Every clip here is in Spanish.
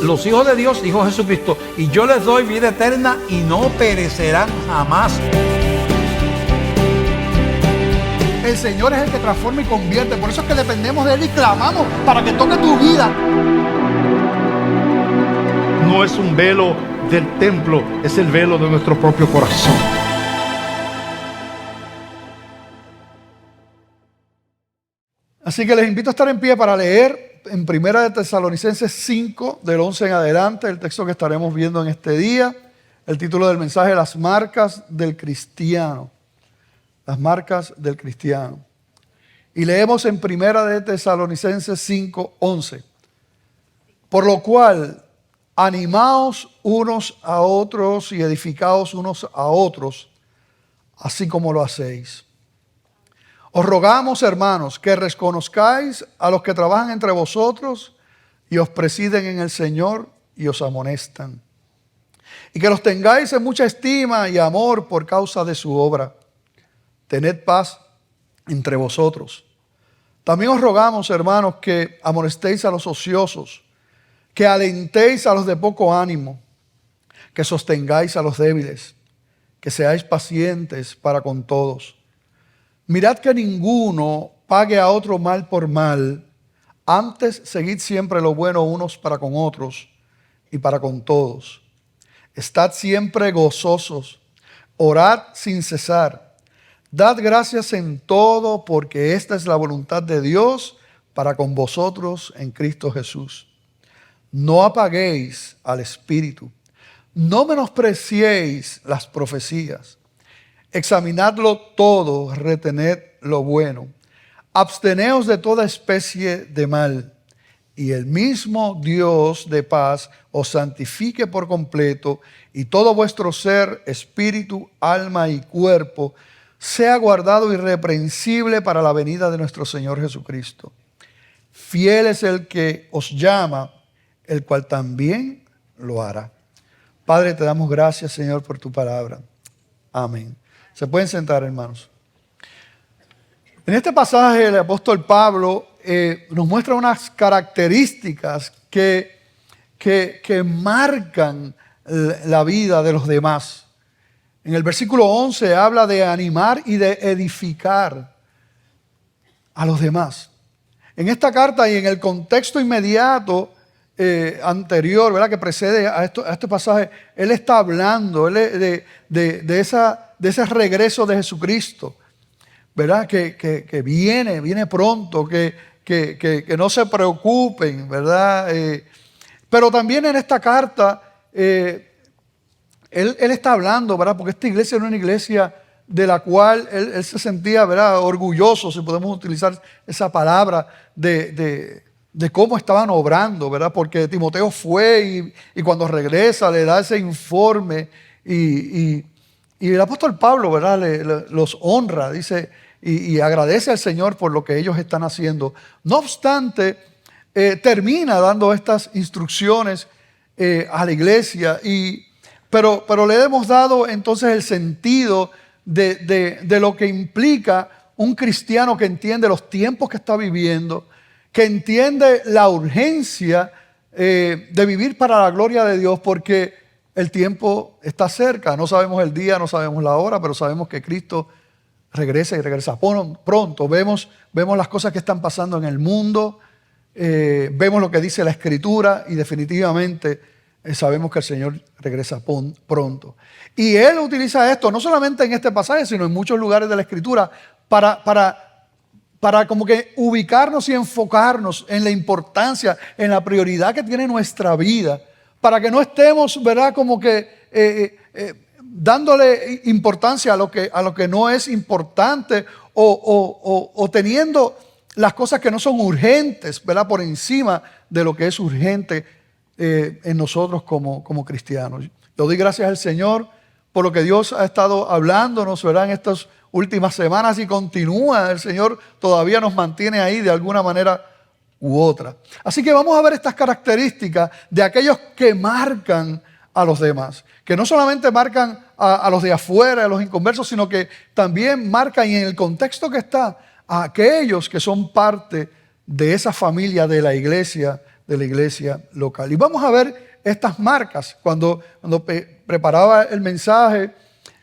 Los hijos de Dios, dijo Jesucristo, y yo les doy vida eterna y no perecerán jamás. El Señor es el que transforma y convierte. Por eso es que dependemos de Él y clamamos para que toque tu vida. No es un velo del templo, es el velo de nuestro propio corazón. Así que les invito a estar en pie para leer en Primera de Tesalonicenses 5, del 11 en adelante, el texto que estaremos viendo en este día. El título del mensaje: las marcas del cristiano. Las marcas del cristiano. Y leemos en Primera de Tesalonicenses 5, 11. Por lo cual, animaos unos a otros y edificaos unos a otros, así como lo hacéis. Os rogamos, hermanos, que reconozcáis a los que trabajan entre vosotros y os presiden en el Señor y os amonestan. Y que los tengáis en mucha estima y amor por causa de su obra. Tened paz entre vosotros. También os rogamos, hermanos, que amonestéis a los ociosos, que alentéis a los de poco ánimo, que sostengáis a los débiles, que seáis pacientes para con todos. Mirad que ninguno pague a otro mal por mal, antes seguid siempre lo bueno unos para con otros y para con todos. Estad siempre gozosos, orad sin cesar. Dad gracias en todo, porque esta es la voluntad de Dios para con vosotros en Cristo Jesús. No apaguéis al Espíritu, no menospreciéis las profecías. Examinadlo todo, retened lo bueno. Absteneos de toda especie de mal. Y el mismo Dios de paz os santifique por completo, y todo vuestro ser, espíritu, alma y cuerpo, sea guardado irreprensible para la venida de nuestro Señor Jesucristo. Fiel es el que os llama, el cual también lo hará. Padre, te damos gracias, Señor, por tu palabra. Amén. Se pueden sentar, hermanos. En este pasaje el apóstol Pablo nos muestra unas características que marcan la vida de los demás. En el versículo 11 habla de animar y de edificar a los demás. En esta carta y en el contexto inmediato anterior, ¿verdad?, que precede a este pasaje, él está hablando de ese regreso de Jesucristo, ¿verdad? Que viene pronto, que no se preocupen, ¿verdad? Pero también en esta carta él está hablando, ¿verdad? Porque esta iglesia era una iglesia de la cual él se sentía, ¿verdad?, orgulloso, si podemos utilizar esa palabra, de cómo estaban obrando, ¿verdad? Porque Timoteo fue y cuando regresa le da ese informe y el apóstol Pablo, ¿verdad?, los honra, dice, y agradece al Señor por lo que ellos están haciendo. No obstante, termina dando estas instrucciones a la iglesia, pero le hemos dado entonces el sentido de lo que implica un cristiano que entiende los tiempos que está viviendo, que entiende la urgencia de vivir para la gloria de Dios, porque el tiempo está cerca. No sabemos el día, no sabemos la hora, pero sabemos que Cristo regresa y regresa pronto. Vemos las cosas que están pasando en el mundo, vemos lo que dice la Escritura y definitivamente sabemos que el Señor regresa pronto. Y Él utiliza esto, no solamente en este pasaje, sino en muchos lugares de la Escritura, para como que ubicarnos y enfocarnos en la importancia, en la prioridad que tiene nuestra vida, para que no estemos, ¿verdad?, como que dándole importancia a lo que no es importante o teniendo las cosas que no son urgentes, ¿verdad?, por encima de lo que es urgente en nosotros como cristianos. Le doy gracias al Señor por lo que Dios ha estado hablándonos, ¿verdad?, en estas últimas semanas, y continúa. El Señor todavía nos mantiene ahí de alguna manera u otra. Así que vamos a ver estas características de aquellos que marcan a los demás, que no solamente marcan a los de afuera, a los inconversos, sino que también marcan, y en el contexto que está, a aquellos que son parte de esa familia de la iglesia local. Y vamos a ver estas marcas. Cuando preparaba el mensaje,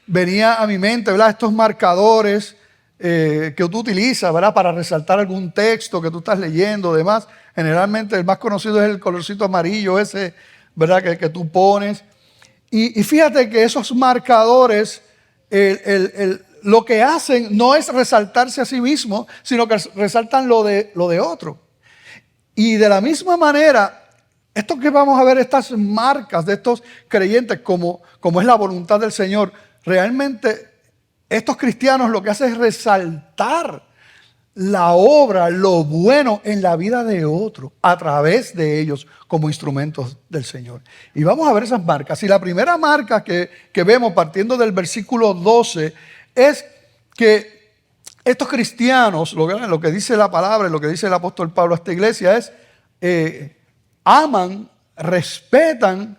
venía a mi mente, ¿verdad?, estos marcadores que tú utilizas, ¿verdad?, para resaltar algún texto que tú estás leyendo, demás. Generalmente el más conocido es el colorcito amarillo ese, ¿verdad?, que tú pones. Y fíjate que esos marcadores, lo que hacen no es resaltarse a sí mismo, sino que resaltan lo de otro. Y de la misma manera, esto que vamos a ver, estas marcas de estos creyentes, como es la voluntad del Señor, realmente estos cristianos lo que hacen es resaltar la obra, lo bueno en la vida de otro, a través de ellos como instrumentos del Señor. Y vamos a ver esas marcas. Y la primera marca que vemos partiendo del versículo 12 es que estos cristianos, lo que dice la palabra, lo que dice el apóstol Pablo a esta iglesia es, aman, respetan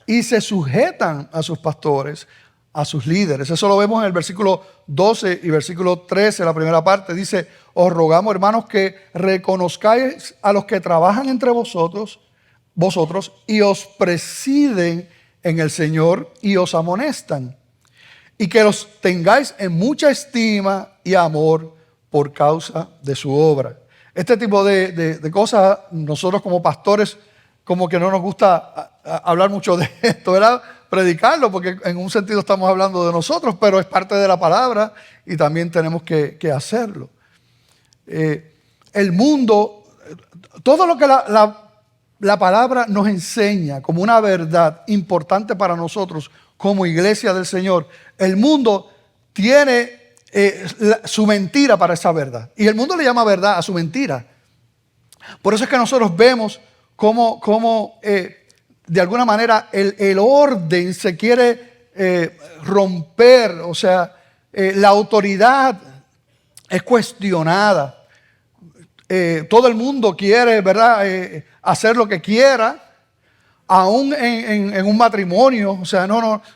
y se sujetan a sus pastores, a sus líderes. Eso lo vemos en el versículo 12 y versículo 13, la primera parte. Dice: os rogamos, hermanos, que reconozcáis a los que trabajan entre vosotros y os presiden en el Señor y os amonestan, y que los tengáis en mucha estima y amor por causa de su obra. Este tipo de cosas, nosotros como pastores, como que no nos gusta hablar mucho de esto, ¿verdad?, predicarlo, porque en un sentido estamos hablando de nosotros, pero es parte de la palabra y también tenemos que hacerlo. El mundo, todo lo que la palabra nos enseña como una verdad importante para nosotros como iglesia del Señor, el mundo tiene su mentira para esa verdad. Y el mundo le llama verdad a su mentira. Por eso es que nosotros vemos cómo de alguna manera el orden se quiere romper. O sea, la autoridad es cuestionada. Todo el mundo quiere, ¿verdad?, hacer lo que quiera, aún en un matrimonio. O sea,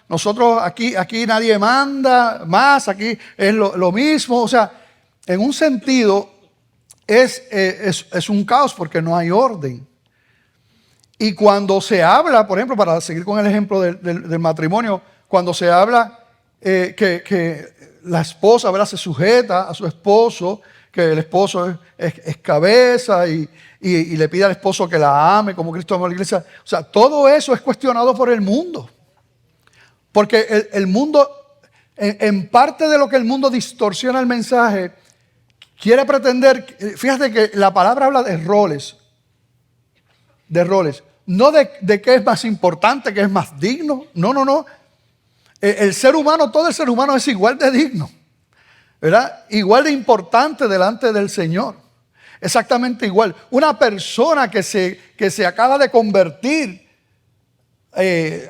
nosotros aquí nadie manda más, aquí es lo mismo. O sea, en un sentido es un caos porque no hay orden. Y cuando se habla, por ejemplo, para seguir con el ejemplo del matrimonio, cuando se habla que la esposa, ¿verdad?, se sujeta a su esposo, que el esposo es cabeza y le pide al esposo que la ame como Cristo amó a la iglesia. O sea, todo eso es cuestionado por el mundo. Porque el mundo, en parte de lo que el mundo distorsiona el mensaje, quiere pretender, fíjate que la palabra habla de roles. No de qué es más importante, qué es más digno. No. El ser humano, todo el ser humano es igual de digno, ¿verdad? Igual de importante delante del Señor. Exactamente igual. Una persona que se acaba de convertir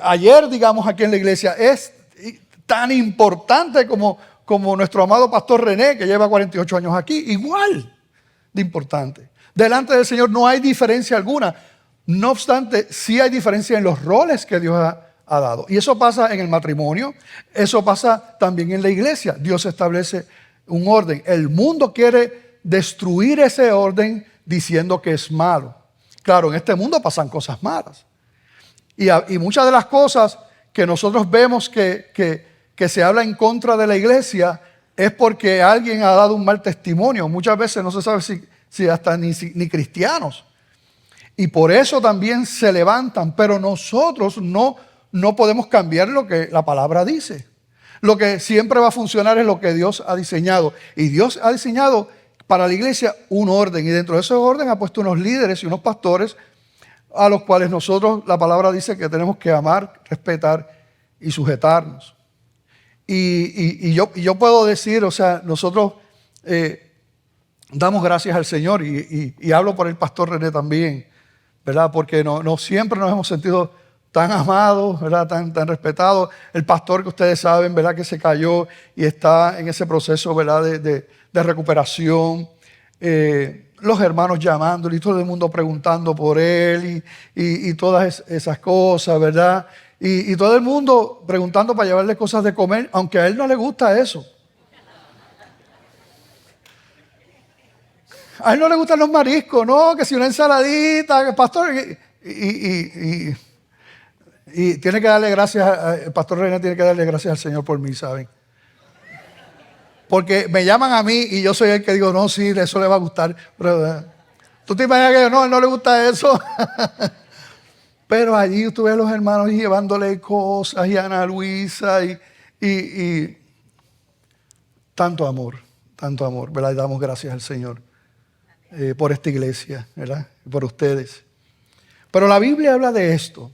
ayer, digamos, aquí en la iglesia, es tan importante como nuestro amado pastor René, que lleva 48 años aquí. Igual de importante. Delante del Señor no hay diferencia alguna. No obstante, sí hay diferencia en los roles que Dios ha dado. Y eso pasa en el matrimonio, eso pasa también en la iglesia. Dios establece un orden. El mundo quiere destruir ese orden diciendo que es malo. Claro, en este mundo pasan cosas malas. Y muchas de las cosas que nosotros vemos que se habla en contra de la iglesia es porque alguien ha dado un mal testimonio. Muchas veces no se sabe si hasta ni cristianos. Y por eso también se levantan, pero nosotros no podemos cambiar lo que la palabra dice. Lo que siempre va a funcionar es lo que Dios ha diseñado. Y Dios ha diseñado para la iglesia un orden. Y dentro de ese orden ha puesto unos líderes y unos pastores a los cuales nosotros, la palabra dice que tenemos que amar, respetar y sujetarnos. Y yo puedo decir, o sea, nosotros damos gracias al Señor y hablo por el pastor René también, ¿verdad? Porque no siempre nos hemos sentido tan amados, ¿verdad? Tan respetados. El pastor que ustedes saben, ¿verdad?, que se cayó y está en ese proceso, ¿verdad?, de recuperación. Los hermanos llamándole y todo el mundo preguntando por él y todas esas cosas, ¿verdad? Y todo el mundo preguntando para llevarle cosas de comer, aunque a él no le gusta eso. A él no le gustan los mariscos, no, que si una ensaladita, que pastor. Y tiene que darle gracias, el pastor Reina tiene que darle gracias al Señor por mí, ¿saben? Porque me llaman a mí y yo soy el que digo, no, sí, eso le va a gustar. Pero, ¿tú te imaginas que no, a él no le gusta eso? Pero allí estuve a los hermanos llevándole cosas y a Ana Luisa y tanto amor, ¿verdad? Y damos gracias al Señor por esta iglesia, ¿verdad? Por ustedes. Pero la Biblia habla de esto.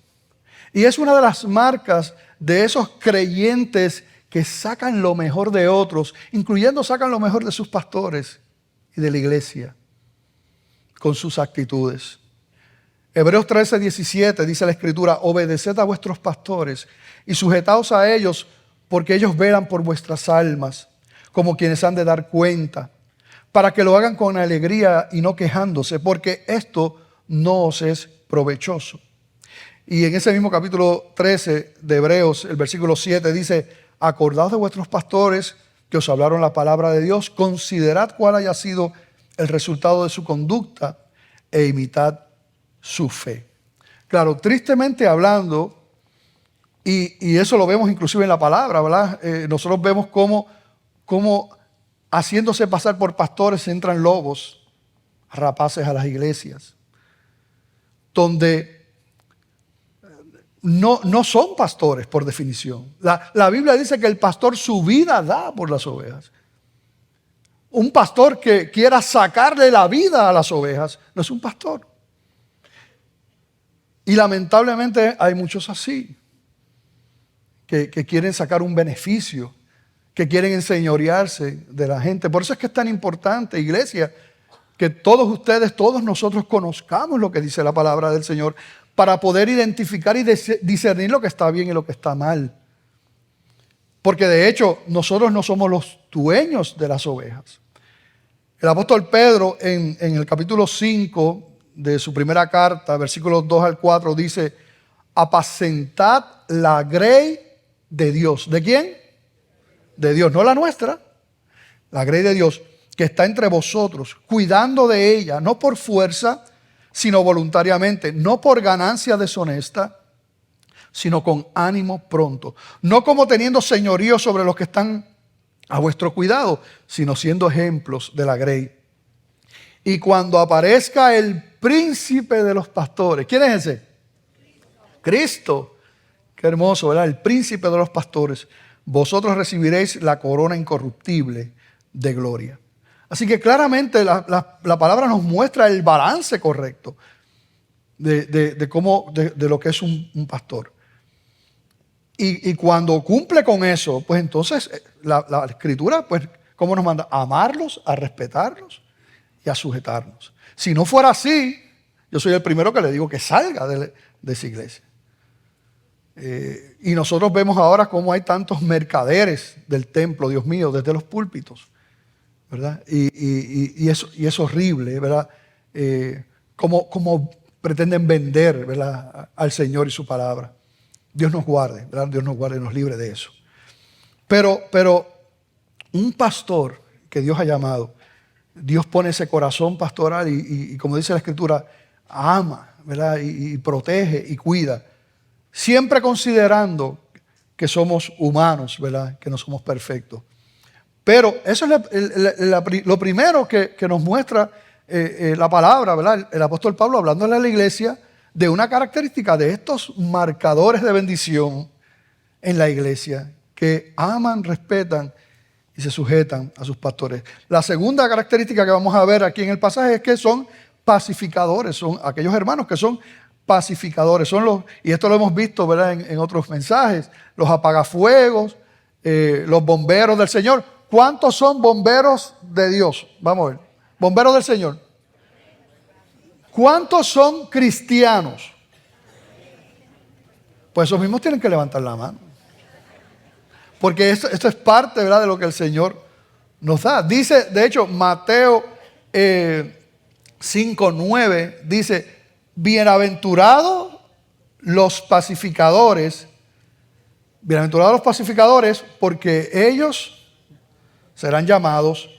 Y es una de las marcas de esos creyentes que sacan lo mejor de otros, incluyendo sacan lo mejor de sus pastores y de la iglesia, con sus actitudes. Hebreos 13:17 dice la Escritura: obedeced a vuestros pastores y sujetaos a ellos, porque ellos velan por vuestras almas, como quienes han de dar cuenta, para que lo hagan con alegría y no quejándose, porque esto no os es provechoso. Y en ese mismo capítulo 13 de Hebreos, el versículo 7 dice: acordaos de vuestros pastores que os hablaron la palabra de Dios, considerad cuál haya sido el resultado de su conducta e imitad su fe. Claro, tristemente hablando, y eso lo vemos inclusive en la palabra, ¿verdad? Nosotros vemos cómo haciéndose pasar por pastores entran lobos rapaces a las iglesias, donde no son pastores por definición. La Biblia dice que el pastor su vida da por las ovejas. Un pastor que quiera sacarle la vida a las ovejas no es un pastor. Y lamentablemente hay muchos así, que quieren sacar un beneficio, que quieren enseñorearse de la gente. Por eso es que es tan importante, iglesia, que todos ustedes, todos nosotros conozcamos lo que dice la palabra del Señor, para poder identificar y discernir lo que está bien y lo que está mal. Porque de hecho, nosotros no somos los dueños de las ovejas. El apóstol Pedro, en el capítulo 5 de su primera carta, versículos 2 al 4, dice: apacentad la grey de Dios. ¿De quién? De Dios, no la nuestra. La grey de Dios, que está entre vosotros, cuidando de ella, no por fuerza, sino voluntariamente, no por ganancia deshonesta, sino con ánimo pronto, no como teniendo señorío sobre los que están a vuestro cuidado, sino siendo ejemplos de la grey. Y cuando aparezca el príncipe de los pastores, ¿quién es ese? Cristo. Qué hermoso, ¿verdad? El príncipe de los pastores. Vosotros recibiréis la corona incorruptible de gloria. Así que claramente la palabra nos muestra el balance correcto de lo que es un pastor. Y cuando cumple con eso, pues entonces la Escritura, pues, ¿cómo nos manda? A amarlos, a respetarlos y a sujetarnos. Si no fuera así, yo soy el primero que le digo que salga de esa iglesia. Y nosotros vemos ahora cómo hay tantos mercaderes del templo, Dios mío, desde los púlpitos, ¿verdad? Y es horrible, ¿verdad? Cómo pretenden vender, ¿verdad?, al Señor y su palabra. Dios nos guarde, ¿verdad? Dios nos guarde y nos libre de eso. Pero un pastor que Dios ha llamado, Dios pone ese corazón pastoral y como dice la Escritura, ama, ¿verdad? Y protege y cuida, siempre considerando que somos humanos, ¿verdad? Que no somos perfectos. Pero eso es lo primero que nos muestra la palabra, ¿verdad? El apóstol Pablo hablándole a la iglesia de una característica de estos marcadores de bendición en la iglesia, que aman, respetan y se sujetan a sus pastores. La segunda característica que vamos a ver aquí en el pasaje es que son pacificadores, son aquellos hermanos que son pacificadores, y esto lo hemos visto, ¿verdad?, en otros mensajes, los apagafuegos, los bomberos del Señor. ¿Cuántos son bomberos de Dios? Vamos a ver. Bomberos del Señor. ¿Cuántos son cristianos? Pues esos mismos tienen que levantar la mano. Porque esto es parte, ¿verdad?, de lo que el Señor nos da. Dice, de hecho, Mateo 5:9 dice: bienaventurados los pacificadores, porque ellos serán llamados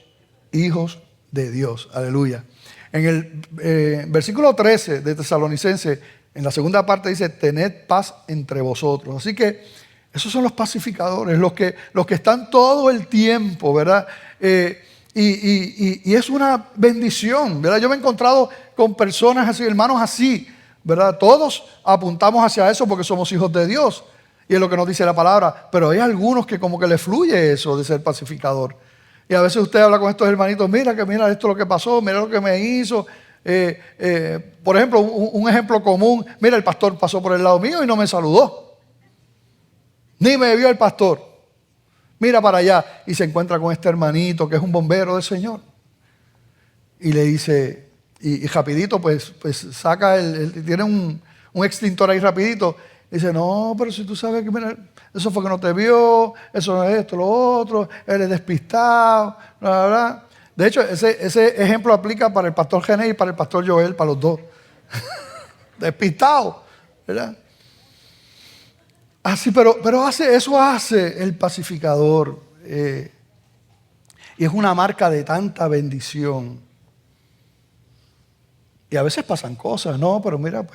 hijos de Dios. Aleluya. En el versículo 13 de Tesalonicenses, en la segunda parte dice, tened paz entre vosotros. Así que esos son los pacificadores, los que están todo el tiempo, ¿verdad? Y es una bendición, ¿verdad? Yo me he encontrado con personas así, hermanos así, ¿verdad? Todos apuntamos hacia eso porque somos hijos de Dios. Y es lo que nos dice la palabra. Pero hay algunos que como que les fluye eso de ser pacificador. Y a veces usted habla con estos hermanitos, mira esto es lo que pasó, mira lo que me hizo. Por ejemplo, un ejemplo común, mira, el pastor pasó por el lado mío y no me saludó. Ni me vio el pastor. Mira para allá y se encuentra con este hermanito que es un bombero del Señor. Y le dice, y rapidito pues saca, tiene un extintor ahí rapidito. Dice, no, pero si tú sabes que mira, eso fue que no te vio, eso no es esto, lo otro, él es despistado, bla, bla, bla. De hecho, ese ejemplo aplica para el pastor Gené y para el pastor Joel, para los dos. Despistado, ¿verdad? Así, pero eso hace el pacificador. Y es una marca de tanta bendición. Y a veces pasan cosas, no, pero mira,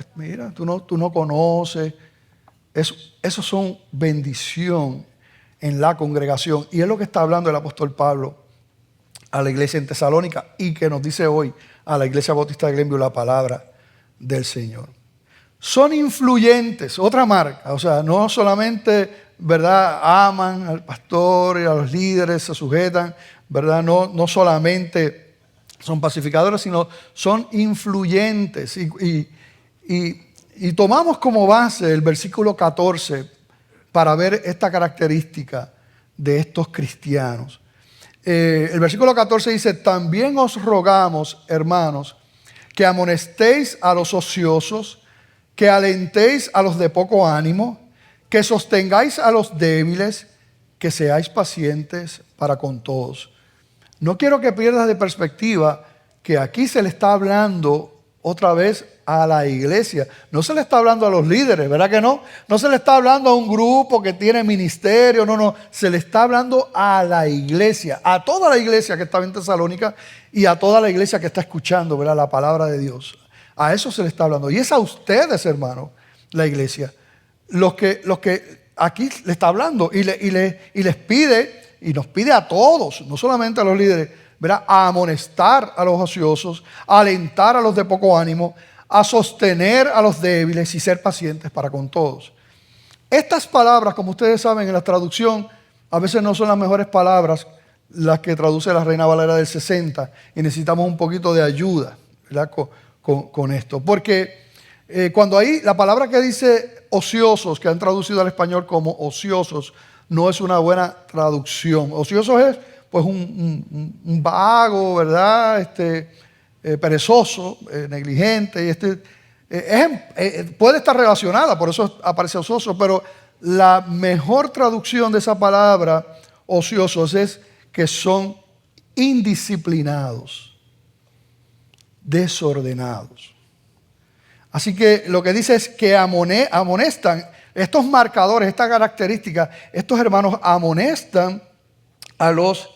tú no conoces. Eso son bendición en la congregación. Y es lo que está hablando el apóstol Pablo a la iglesia en Tesalónica y que nos dice hoy a la iglesia bautista de Glenview la palabra del Señor. Son influyentes, otra marca. O sea, no solamente, ¿verdad?, aman al pastor y a los líderes, se sujetan, ¿verdad? No solamente son pacificadores, sino son influyentes. Y tomamos como base el versículo 14 para ver esta característica de estos cristianos. El versículo 14 dice, también os rogamos, hermanos, que amonestéis a los ociosos, que alentéis a los de poco ánimo, que sostengáis a los débiles, que seáis pacientes para con todos. No quiero que pierdas de perspectiva que aquí se le está hablando otra vez a la iglesia. No se le está hablando a los líderes, ¿verdad que no? No se le está hablando a un grupo que tiene ministerio, no. Se le está hablando a la iglesia, a toda la iglesia que estaba en Tesalónica y a toda la iglesia que está escuchando, ¿verdad?, la palabra de Dios. A eso se le está hablando. Y es a ustedes, hermanos, la iglesia, los que aquí le está hablando y les pide, y nos pide a todos, no solamente a los líderes, ¿verdad?, a amonestar a los ociosos, a alentar a los de poco ánimo, a sostener a los débiles y ser pacientes para con todos. Estas palabras, como ustedes saben, en la traducción a veces no son las mejores palabras las que traduce la Reina Valera del 60 y necesitamos un poquito de ayuda, ¿verdad?, con esto. Porque cuando ahí la palabra que dice ociosos, que han traducido al español como ociosos, no es una buena traducción. Ociosos es pues un vago, ¿verdad?, perezoso, negligente. Y puede estar relacionada, por eso aparece ocioso, pero la mejor traducción de esa palabra ociosos es que son indisciplinados, desordenados. Así que lo que dice es que amonestan, estos marcadores, esta característica, estos hermanos amonestan a los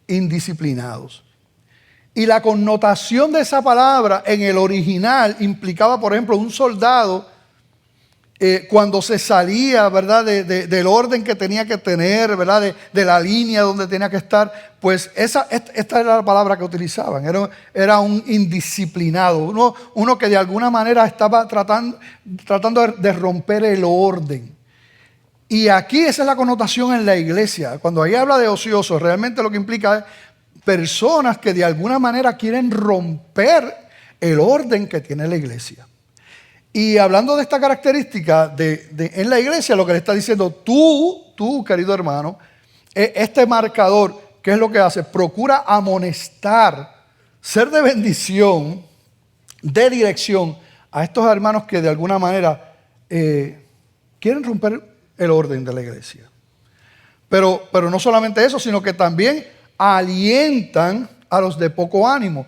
indisciplinados. Y la connotación de esa palabra en el original implicaba, por ejemplo, un soldado cuando se salía, ¿verdad?, del orden que tenía que tener, ¿verdad?, de la línea donde tenía que estar, pues esta era la palabra que utilizaban. Era un indisciplinado, uno que de alguna manera estaba tratando de romper el orden. Y aquí esa es la connotación en la iglesia. Cuando ahí habla de ociosos, realmente lo que implica es personas que de alguna manera quieren romper el orden que tiene la iglesia. Y hablando de esta característica en la iglesia, lo que le está diciendo, tú, querido hermano, este marcador, ¿qué es lo que hace? Procura amonestar, ser de bendición, de dirección a estos hermanos que de alguna manera quieren romper el orden de la iglesia. Pero no solamente eso, sino que también alientan a los de poco ánimo.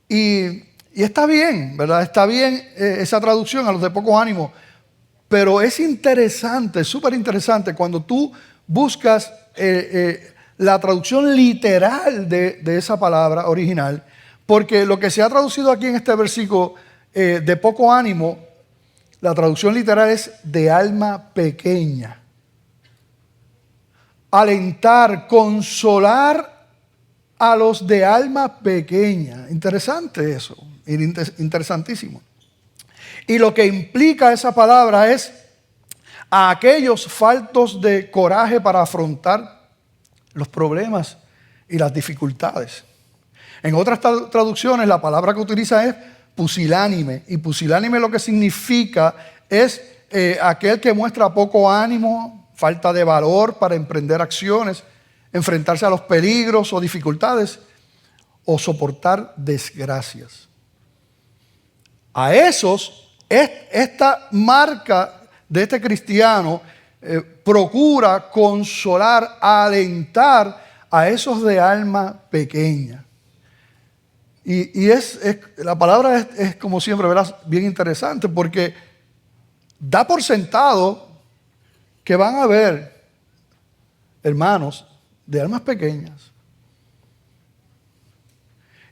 Y está bien, ¿verdad? Está bien esa traducción, a los de poco ánimo. Pero es interesante, súper interesante, cuando tú buscas la traducción literal de esa palabra original, porque lo que se ha traducido aquí en este versículo de poco ánimo, la traducción literal es de alma pequeña. Alentar, consolar a los de alma pequeña. Interesante eso, interesantísimo. Y lo que implica esa palabra es a aquellos faltos de coraje para afrontar los problemas y las dificultades. En otras traducciones la palabra que utiliza es pusilánime, y pusilánime lo que significa es aquel que muestra poco ánimo, falta de valor para emprender acciones, enfrentarse a los peligros o dificultades o soportar desgracias. A esos, esta marca de este cristiano procura consolar, alentar a esos de alma pequeña. Y la palabra es como siempre, ¿verdad?, bien interesante, porque da por sentado que van a haber hermanos de almas pequeñas.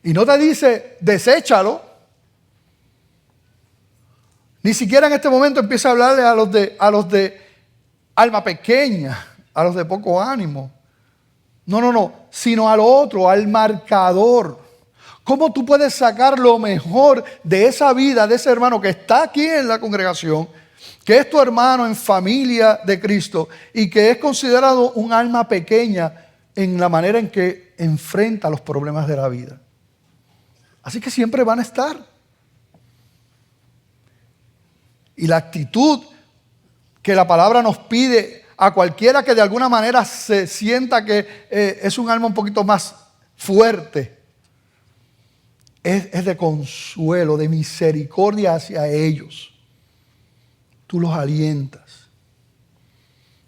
Y no te dice, deséchalo. Ni siquiera en este momento empieza a hablarle a los de alma pequeña, a los de poco ánimo. No, sino al otro, al marcador. ¿Cómo tú puedes sacar lo mejor de esa vida, de ese hermano que está aquí en la congregación, que es tu hermano en familia de Cristo y que es considerado un alma pequeña en la manera en que enfrenta los problemas de la vida? Así que siempre van a estar. Y la actitud que la palabra nos pide a cualquiera que de alguna manera se sienta que es un alma un poquito más fuerte, es de consuelo, de misericordia hacia ellos. Tú los alientas,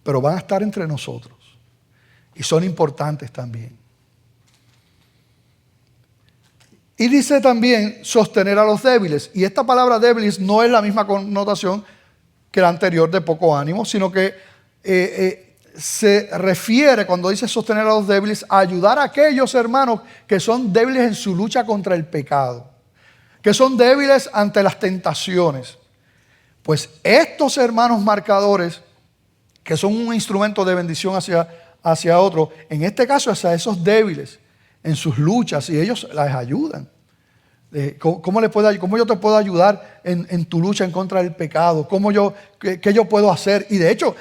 pero van a estar entre nosotros y son importantes también. Y dice también sostener a los débiles, y esta palabra débiles no es la misma connotación que la anterior de poco ánimo, sino que se refiere, cuando dice sostener a los débiles, a ayudar a aquellos hermanos que son débiles en su lucha contra el pecado, que son débiles ante las tentaciones. Pues estos hermanos marcadores, que son un instrumento de bendición hacia otros, en este caso hacia esos débiles en sus luchas, y ellos les ayudan. ¿Cómo yo te puedo ayudar en tu lucha en contra del pecado? ¿Qué yo puedo hacer? Y de hecho,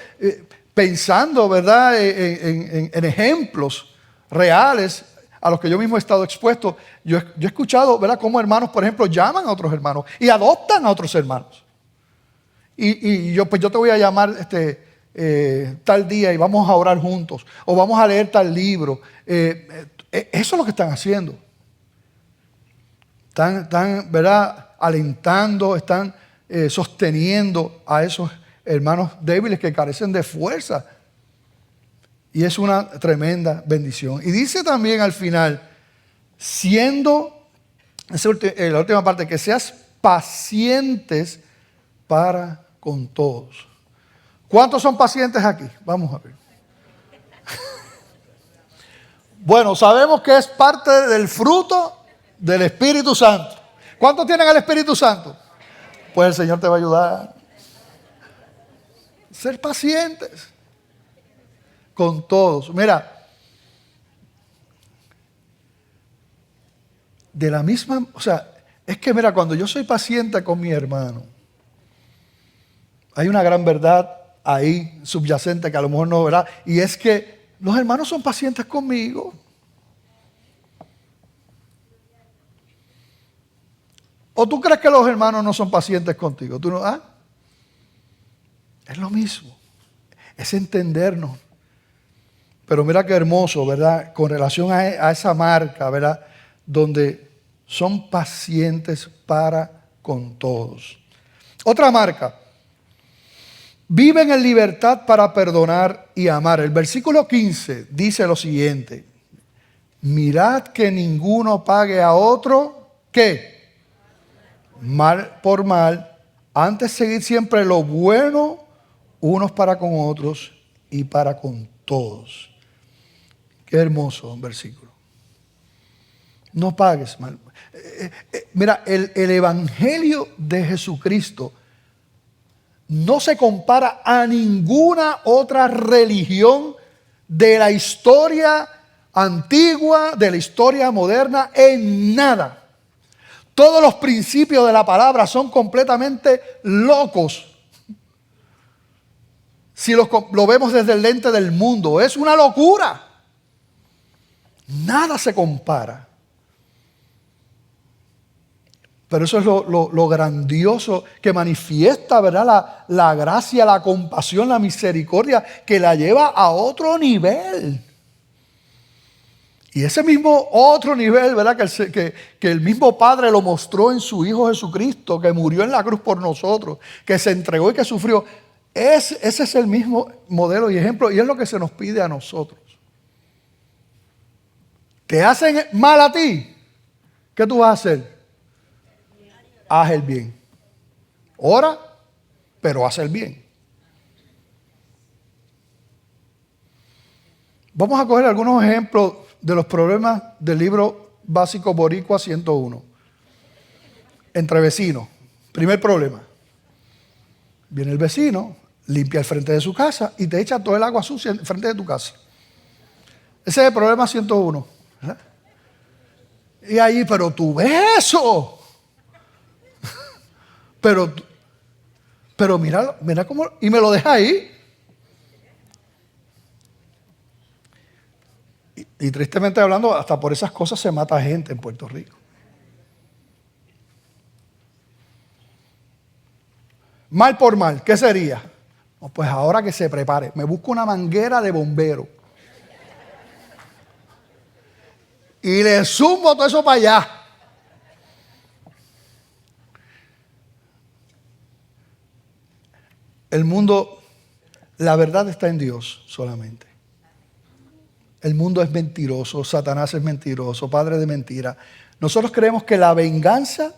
pensando, ¿verdad?, en ejemplos reales a los que yo mismo he estado expuesto, yo he escuchado, ¿verdad?, cómo hermanos, por ejemplo, llaman a otros hermanos y adoptan a otros hermanos. Y yo te voy a llamar tal día y vamos a orar juntos, o vamos a leer tal libro. Eso es lo que están haciendo. Están, ¿verdad?, alentando, están sosteniendo a esos hermanos débiles que carecen de fuerza. Y es una tremenda bendición. Y dice también al final, la última parte, que seas pacientes para con todos. ¿Cuántos son pacientes aquí? Vamos a ver. Bueno, sabemos que es parte del fruto del Espíritu Santo. ¿Cuántos tienen el Espíritu Santo? Pues el Señor te va a ayudar. Ser pacientes con todos. Mira, de la misma, es que mira, cuando yo soy paciente con mi hermano, hay una gran verdad ahí subyacente que a lo mejor no, ¿verdad? Y es que los hermanos son pacientes conmigo. ¿O tú crees que los hermanos no son pacientes contigo? ¿Tú no? Es lo mismo. Es entendernos. Pero mira qué hermoso, ¿verdad? Con relación a esa marca, ¿verdad?, donde son pacientes para con todos. Otra marca. Viven en libertad para perdonar y amar. El versículo 15 dice lo siguiente. Mirad que ninguno pague a otro, ¿qué? Mal por mal. Antes seguid siempre lo bueno unos para con otros y para con todos. Qué hermoso versículo. No pagues mal. Mira, el evangelio de Jesucristo no se compara a ninguna otra religión de la historia antigua, de la historia moderna, en nada. Todos los principios de la palabra son completamente locos. Si lo vemos desde el lente del mundo, es una locura. Nada se compara. Pero eso es lo grandioso que manifiesta, ¿verdad? La gracia, la compasión, la misericordia que la lleva a otro nivel. Y ese mismo otro nivel, ¿verdad? Que el mismo Padre lo mostró en su Hijo Jesucristo, que murió en la cruz por nosotros, que se entregó y que sufrió. Ese es el mismo modelo y ejemplo, y es lo que se nos pide a nosotros. ¿Te hacen mal a ti? ¿Qué tú vas a hacer? Haz el bien. Ora, pero haz el bien. Vamos a coger algunos ejemplos de los problemas del libro básico Boricua 101. Entre vecinos. Primer problema. Viene el vecino, limpia el frente de su casa y te echa todo el agua sucia en frente de tu casa. Ese es el problema 101. ¿Verdad? Y ahí, pero tú ves eso. Pero mira cómo, y me lo deja ahí. Y tristemente hablando, hasta por esas cosas se mata gente en Puerto Rico. Mal por mal, ¿qué sería? Pues ahora que se prepare, me busco una manguera de bombero. Y le zumbo todo eso para allá. El mundo, la verdad está en Dios solamente. El mundo es mentiroso, Satanás es mentiroso, padre de mentira. Nosotros creemos que la venganza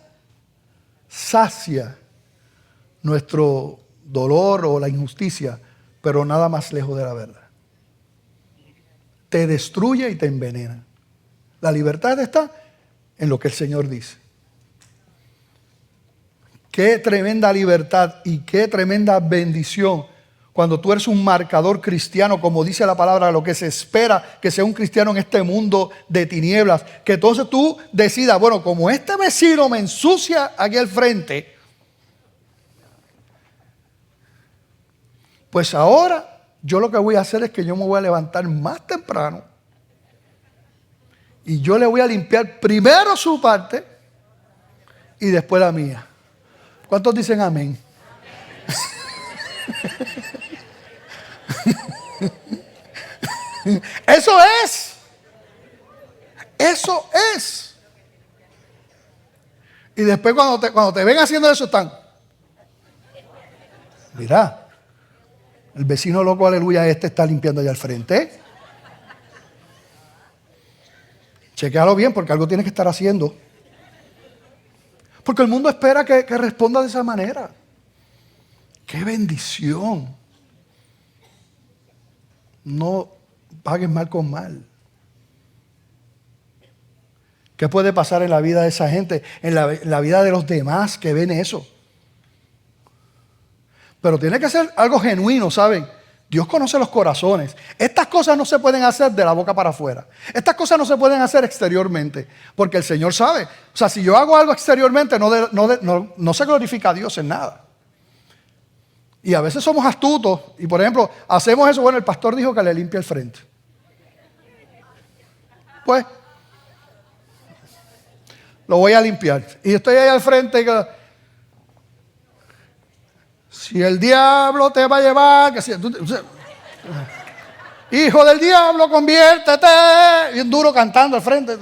sacia nuestro dolor o la injusticia, pero nada más lejos de la verdad. Te destruye y te envenena. La libertad está en lo que el Señor dice. Qué tremenda libertad y qué tremenda bendición cuando tú eres un marcador cristiano, como dice la palabra, lo que se espera que sea un cristiano en este mundo de tinieblas. Que entonces tú decidas, bueno, como este vecino me ensucia aquí al frente, pues ahora yo lo que voy a hacer es que yo me voy a levantar más temprano y yo le voy a limpiar primero su parte y después la mía. ¿Cuántos dicen amén? Eso es. Eso es. Y después cuando te ven haciendo eso están. Mira, el vecino loco, aleluya, está limpiando allá al frente. Chequéalo bien porque algo tiene que estar haciendo. Porque el mundo espera que responda de esa manera. ¡Qué bendición! No pagues mal con mal. ¿Qué puede pasar en la vida de esa gente? En la vida de los demás que ven eso. Pero tiene que ser algo genuino, ¿saben? Dios conoce los corazones. Estas cosas no se pueden hacer de la boca para afuera. Estas cosas no se pueden hacer exteriormente. Porque el Señor sabe. O sea, si yo hago algo exteriormente, no se glorifica a Dios en nada. Y a veces somos astutos. Y por ejemplo, hacemos eso. Bueno, el pastor dijo que le limpie el frente. Pues, lo voy a limpiar. Y estoy ahí al frente y si el diablo te va a llevar, hijo del diablo, conviértete. Bien duro cantando al frente.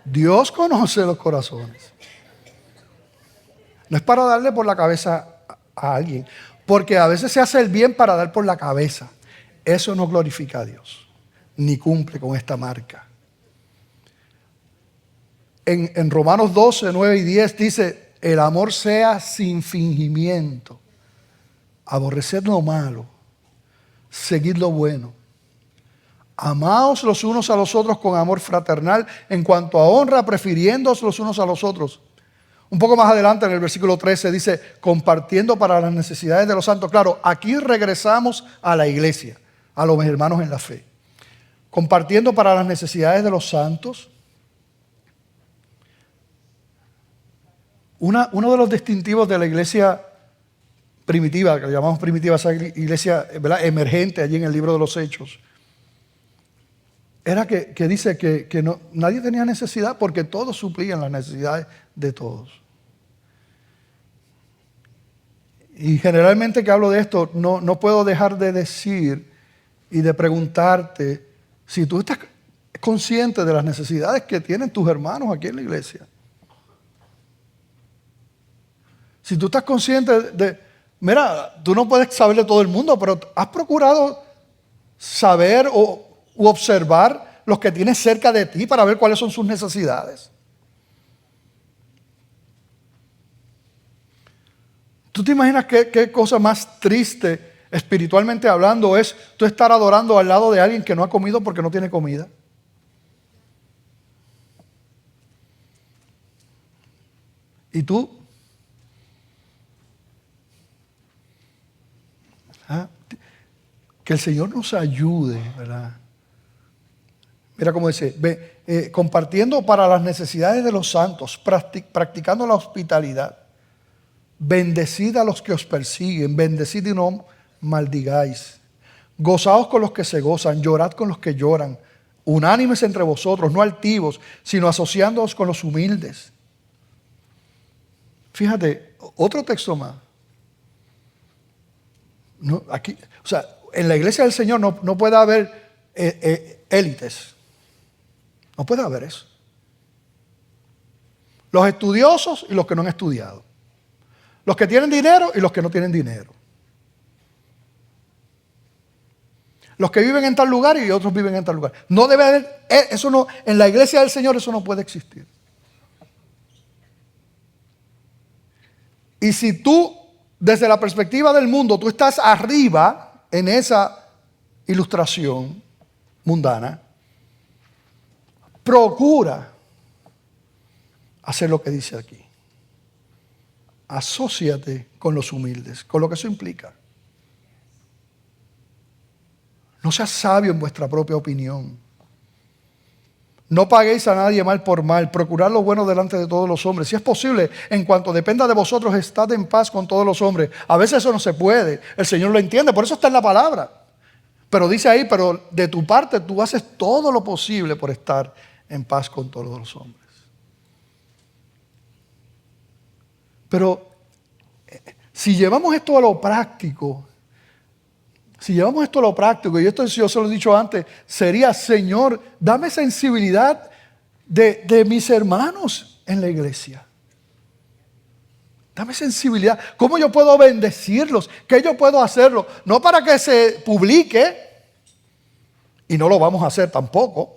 Dios conoce los corazones. No es para darle por la cabeza a alguien, porque a veces se hace el bien para dar por la cabeza. Eso no glorifica a Dios, ni cumple con esta marca. En Romanos 12, 9 y 10 dice: el amor sea sin fingimiento, aborreced lo malo, seguid lo bueno, Amaos los unos a los otros con amor fraternal, en cuanto a honra, prefiriéndoos los unos a los otros. Un poco más adelante en el versículo 13 dice, compartiendo para las necesidades de los santos. Claro, aquí regresamos a la iglesia, a los hermanos en la fe. Compartiendo para las necesidades de los santos. Uno de los distintivos de la iglesia primitiva, que le llamamos primitiva, esa iglesia, ¿verdad?, emergente allí en el libro de los Hechos, era que dice que nadie tenía necesidad porque todos suplían las necesidades de todos. Y generalmente que hablo de esto, no puedo dejar de decir y de preguntarte si tú estás consciente de las necesidades que tienen tus hermanos aquí en la iglesia. Si tú estás consciente mira, tú no puedes saber de todo el mundo, pero has procurado saber u observar los que tienes cerca de ti para ver cuáles son sus necesidades. ¿Tú te imaginas qué cosa más triste, espiritualmente hablando, es tú estar adorando al lado de alguien que no ha comido porque no tiene comida? ¿Y tú? Que el Señor nos ayude, ¿verdad? Mira cómo dice, compartiendo para las necesidades de los santos, practicando la hospitalidad. Bendecid a los que os persiguen, bendecid y no maldigáis. Gozaos con los que se gozan, llorad con los que lloran. Unánimes entre vosotros, no altivos, sino asociándoos con los humildes. Fíjate, otro texto más. No, aquí, o sea, en la iglesia del Señor no puede haber élites. No puede haber eso. Los estudiosos y los que no han estudiado. Los que tienen dinero y los que no tienen dinero. Los que viven en tal lugar y otros viven en tal lugar. No debe haber, eso no, en la iglesia del Señor eso no puede existir. Y si tú, desde la perspectiva del mundo, tú estás arriba en esa ilustración mundana, procura hacer lo que dice aquí. Asóciate con los humildes, con lo que eso implica. No seas sabio en vuestra propia opinión. No paguéis a nadie mal por mal. Procurad lo bueno delante de todos los hombres. Si es posible, en cuanto dependa de vosotros, estad en paz con todos los hombres. A veces eso no se puede. El Señor lo entiende. Por eso está en la palabra. Pero dice ahí, pero de tu parte tú haces todo lo posible por estar en paz con todos los hombres. Pero si llevamos esto a lo práctico, y esto yo se lo he dicho antes, sería, Señor, dame sensibilidad de mis hermanos en la iglesia. Dame sensibilidad. ¿Cómo yo puedo bendecirlos? ¿Qué yo puedo hacerlo? No para que se publique, y no lo vamos a hacer tampoco.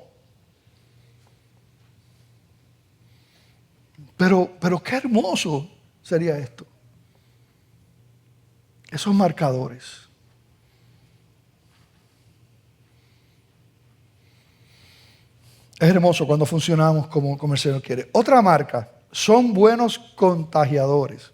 Pero qué hermoso sería esto. Esos marcadores. Es hermoso cuando funcionamos como el Señor quiere. Otra marca, son buenos contagiadores.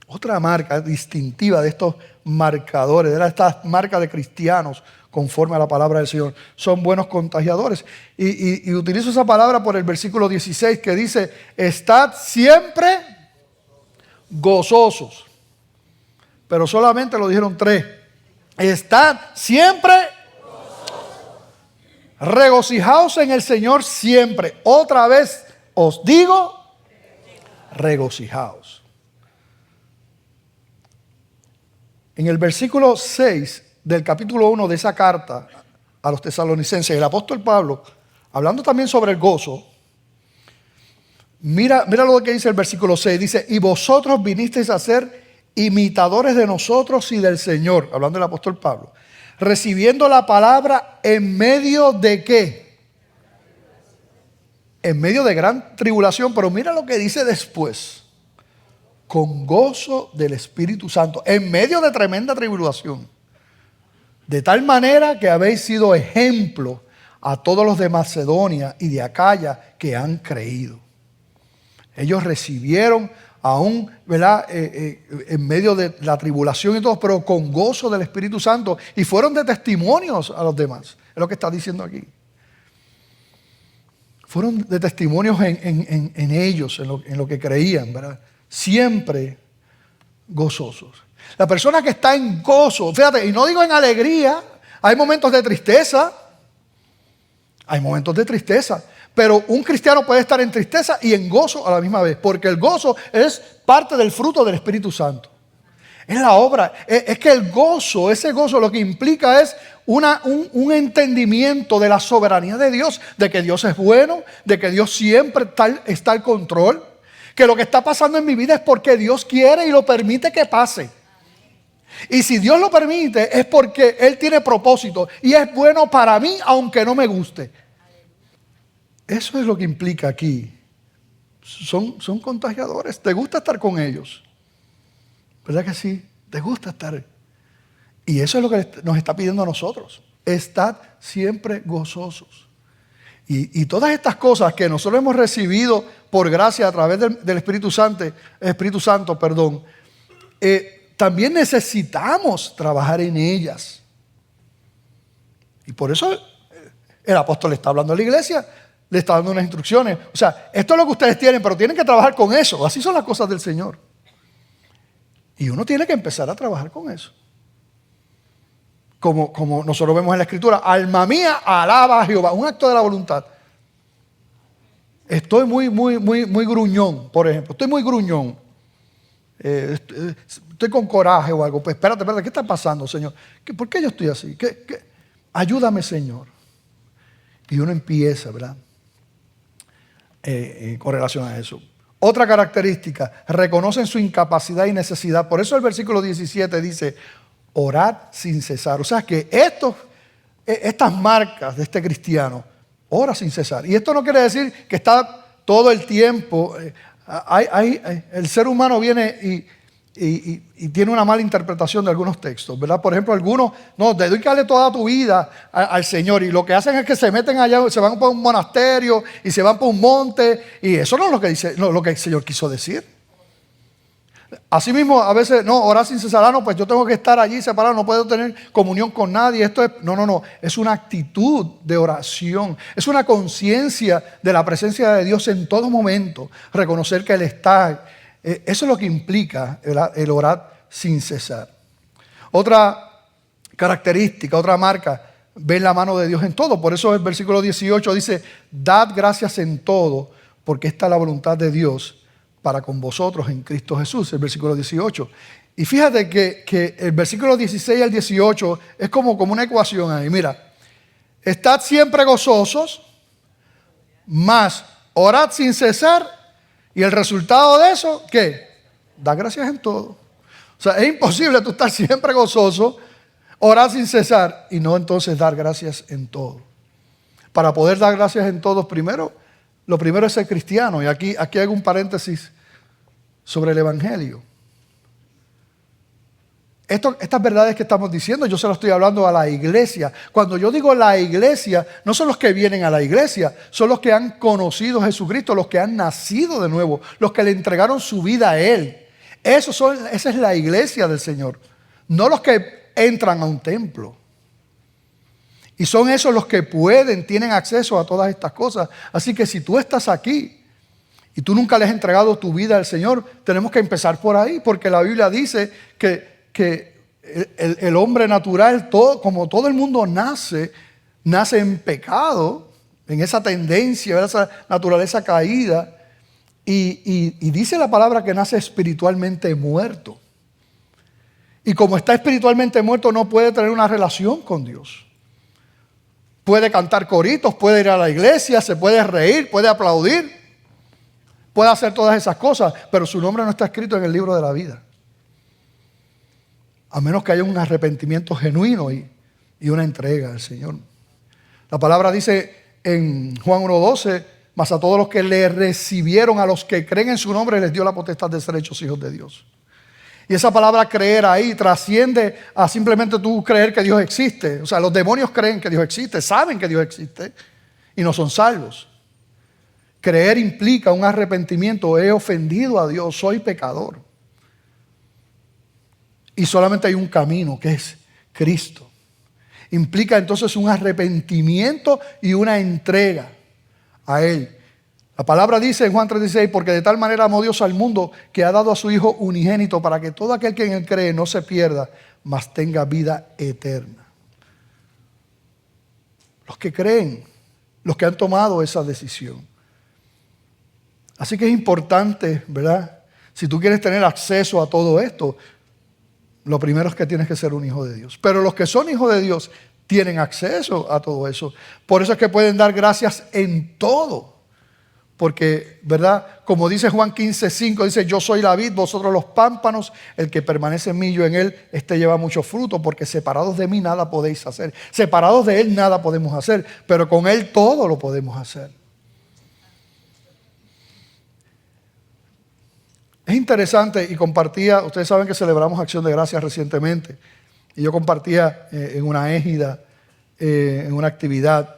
Otra marca distintiva de estos marcadores, de estas marcas de cristianos conforme a la palabra del Señor, son buenos contagiadores. Y utilizo esa palabra por el versículo 16 que dice, estad siempre gozosos. Pero solamente lo dijeron 3. Estad siempre regocijaos en el Señor siempre. Otra vez os digo, regocijaos. En el versículo 6 del capítulo 1 de esa carta a los tesalonicenses, el apóstol Pablo, hablando también sobre el gozo, mira lo que dice el versículo 6. Dice, y vosotros vinisteis a ser imitadores de nosotros y del Señor, hablando del apóstol Pablo, recibiendo la palabra en medio de ¿qué? En medio de gran tribulación, pero mira lo que dice después. Con gozo del Espíritu Santo, en medio de tremenda tribulación. De tal manera que habéis sido ejemplo a todos los de Macedonia y de Acaya que han creído. Ellos recibieron aún, ¿verdad? En medio de la tribulación y todo, pero con gozo del Espíritu Santo, y fueron de testimonios a los demás. Es lo que está diciendo aquí. Fueron de testimonios en ellos, en lo que creían, ¿verdad? Siempre gozosos. La persona que está en gozo, fíjate, y no digo en alegría, hay momentos de tristeza, pero un cristiano puede estar en tristeza y en gozo a la misma vez, porque el gozo es parte del fruto del Espíritu Santo. Es la obra, es que el gozo, ese gozo lo que implica es un entendimiento de la soberanía de Dios, de que Dios es bueno, de que Dios siempre está al control, que lo que está pasando en mi vida es porque Dios quiere y lo permite que pase. Y si Dios lo permite es porque Él tiene propósito y es bueno para mí aunque no me guste. Eso es lo que implica aquí. Son contagiadores. ¿Te gusta estar con ellos? ¿Verdad que sí? ¿Te gusta estar? Y eso es lo que nos está pidiendo a nosotros. Estad siempre gozosos. Y todas estas cosas que nosotros hemos recibido por gracia a través del Espíritu Santo, también necesitamos trabajar en ellas. Y por eso el apóstol le está hablando a la iglesia, le está dando unas instrucciones. O sea, esto es lo que ustedes tienen, pero tienen que trabajar con eso. Así son las cosas del Señor. Y uno tiene que empezar a trabajar con eso. Como nosotros vemos en la Escritura, alma mía, alaba a Jehová. Un acto de la voluntad. Estoy muy gruñón, por ejemplo. Estoy muy gruñón. Estoy con coraje o algo. Pues espérate, ¿qué está pasando, Señor? ¿Por qué yo estoy así? Ayúdame, Señor. Y uno empieza, ¿verdad? Con relación a eso. Otra característica, reconocen su incapacidad y necesidad. Por eso el versículo 17 dice, orad sin cesar. O sea que estas marcas de este cristiano, ora sin cesar. Y esto no quiere decir que está todo el tiempo. El ser humano viene y tiene una mala interpretación de algunos textos, ¿verdad? Por ejemplo, algunos, no, dedícale toda tu vida al Señor, y lo que hacen es que se meten allá, se van por un monasterio y se van por un monte, y eso no es lo que dice, no, lo que el Señor quiso decir. Asimismo, a veces, no, orar sin cesar, no, pues yo tengo que estar allí separado, no puedo tener comunión con nadie. Esto es, no, es una actitud de oración, es una conciencia de la presencia de Dios en todo momento, reconocer que Él está. Eso es lo que implica el orar sin cesar. Otra característica, otra marca, ver la mano de Dios en todo. Por eso el versículo 18 dice, dad gracias en todo, porque esta es la voluntad de Dios para con vosotros en Cristo Jesús, el versículo 18. Y fíjate que el versículo 16 al 18 es como una ecuación ahí. Mira, estad siempre gozosos, más orad sin cesar, y el resultado de eso, ¿qué? Da gracias en todo. O sea, es imposible tú estar siempre gozoso, orar sin cesar, y no entonces dar gracias en todo. Para poder dar gracias en todo, lo primero es ser cristiano. Y aquí hago un paréntesis sobre el Evangelio. Estas verdades que estamos diciendo, yo se las estoy hablando a la iglesia. Cuando yo digo la iglesia, no son los que vienen a la iglesia, son los que han conocido a Jesucristo, los que han nacido de nuevo, los que le entregaron su vida a Él. Esa es la iglesia del Señor, no los que entran a un templo. Y son esos los que tienen acceso a todas estas cosas. Así que si tú estás aquí y tú nunca le has entregado tu vida al Señor, tenemos que empezar por ahí, porque la Biblia dice que el hombre natural, como todo el mundo nace en pecado, en esa tendencia, esa naturaleza caída, y dice la palabra que nace espiritualmente muerto. Y como está espiritualmente muerto, no puede tener una relación con Dios. Puede cantar coritos, puede ir a la iglesia, se puede reír, puede aplaudir, puede hacer todas esas cosas, pero su nombre no está escrito en el libro de la vida. A menos que haya un arrepentimiento genuino y una entrega al Señor. La palabra dice en Juan 1:12, mas a todos los que le recibieron, a los que creen en su nombre, les dio la potestad de ser hechos hijos de Dios. Y esa palabra creer ahí trasciende a simplemente tú creer que Dios existe. O sea, los demonios creen que Dios existe, saben que Dios existe y no son salvos. Creer implica un arrepentimiento. He ofendido a Dios, soy pecador. Y solamente hay un camino, que es Cristo. Implica entonces un arrepentimiento y una entrega a Él. La palabra dice en Juan 3:16, porque de tal manera amó Dios al mundo que ha dado a su Hijo unigénito para que todo aquel que en Él cree no se pierda, mas tenga vida eterna. Los que creen, los que han tomado esa decisión. Así que es importante, ¿verdad? Si tú quieres tener acceso a todo esto, lo primero es que tienes que ser un hijo de Dios. Pero los que son hijos de Dios tienen acceso a todo eso. Por eso es que pueden dar gracias en todo. Porque, ¿verdad? Como dice Juan 15:5, dice, yo soy la vid, vosotros los pámpanos, el que permanece en mí y yo en él, este lleva mucho fruto, porque separados de mí nada podéis hacer. Separados de él nada podemos hacer, pero con él todo lo podemos hacer. Es interesante y compartía, ustedes saben que celebramos Acción de Gracias recientemente, y yo compartía en una égida, en una actividad,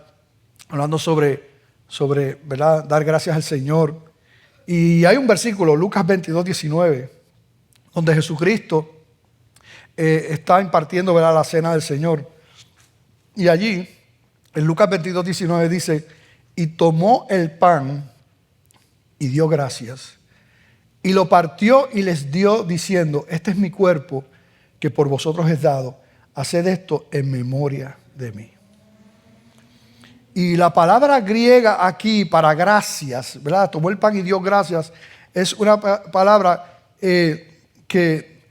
hablando sobre ¿verdad? Dar gracias al Señor. Y hay un versículo, Lucas 22:19, donde Jesucristo está impartiendo, ¿verdad?, la cena del Señor. Y allí, en Lucas 22:19 dice, y tomó el pan y dio gracias, y lo partió y les dio diciendo, este es mi cuerpo que por vosotros es dado, haced esto en memoria de mí. Y la palabra griega aquí para gracias, ¿verdad? Tomó el pan y dio gracias, es una palabra que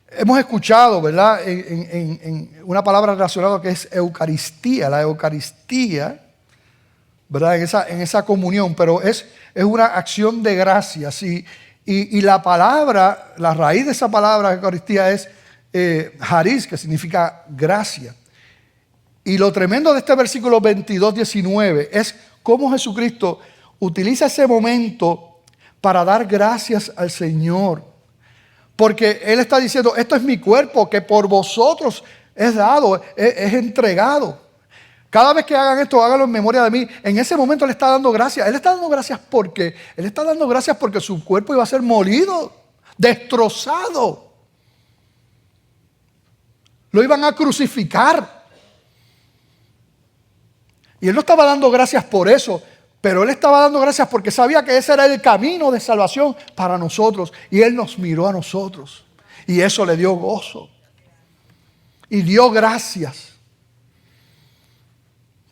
hemos escuchado, ¿verdad? En una palabra relacionada que es Eucaristía. La Eucaristía, ¿verdad? En esa comunión, pero es una acción de gracias. Y la palabra, la raíz de esa palabra Eucaristía es charis, que significa gracia. Y lo tremendo de este versículo 22:19 es cómo Jesucristo utiliza ese momento para dar gracias al Señor. Porque Él está diciendo, esto es mi cuerpo que por vosotros es dado, es entregado. Cada vez que hagan esto, háganlo en memoria de mí. En ese momento Él está dando gracias. Él está dando gracias porque Él está dando gracias porque su cuerpo iba a ser molido, destrozado. Lo iban a crucificar. Y Él no estaba dando gracias por eso, pero Él estaba dando gracias porque sabía que ese era el camino de salvación para nosotros. Y Él nos miró a nosotros. Y eso le dio gozo. Y dio gracias.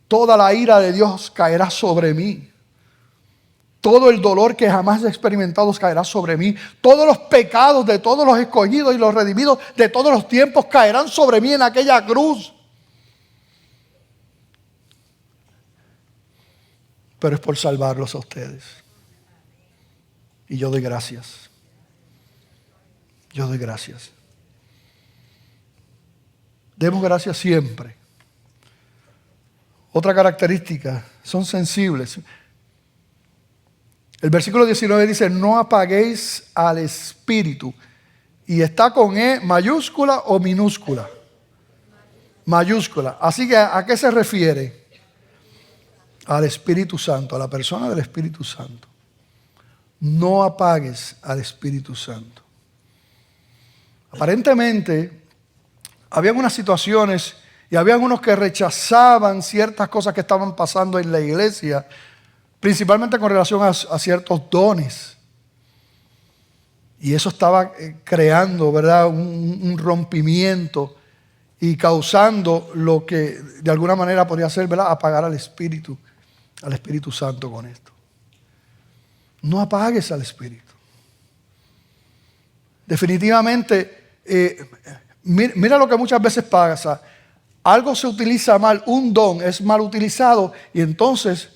Toda la ira de Dios caerá sobre mí. Todo el dolor que jamás he experimentado caerá sobre mí. Todos los pecados de todos los escogidos y los redimidos de todos los tiempos caerán sobre mí en aquella cruz. Pero es por salvarlos a ustedes. Y yo doy gracias. Yo doy gracias. Demos gracias siempre. Otra característica, son sensibles. El versículo 19 dice, no apaguéis al Espíritu. Y está con E mayúscula o minúscula. Mayúscula. Así que, ¿a qué se refiere? Al Espíritu Santo, a la persona del Espíritu Santo. No apagues al Espíritu Santo. Aparentemente, había unas situaciones y había unos que rechazaban ciertas cosas que estaban pasando en la iglesia, principalmente con relación a ciertos dones. Y eso estaba creando, ¿verdad?, un rompimiento y causando lo que de alguna manera podría ser, ¿verdad?, apagar al Espíritu Santo con esto. No apagues al Espíritu. Definitivamente, mira lo que muchas veces pasa. Algo se utiliza mal, un don es mal utilizado y entonces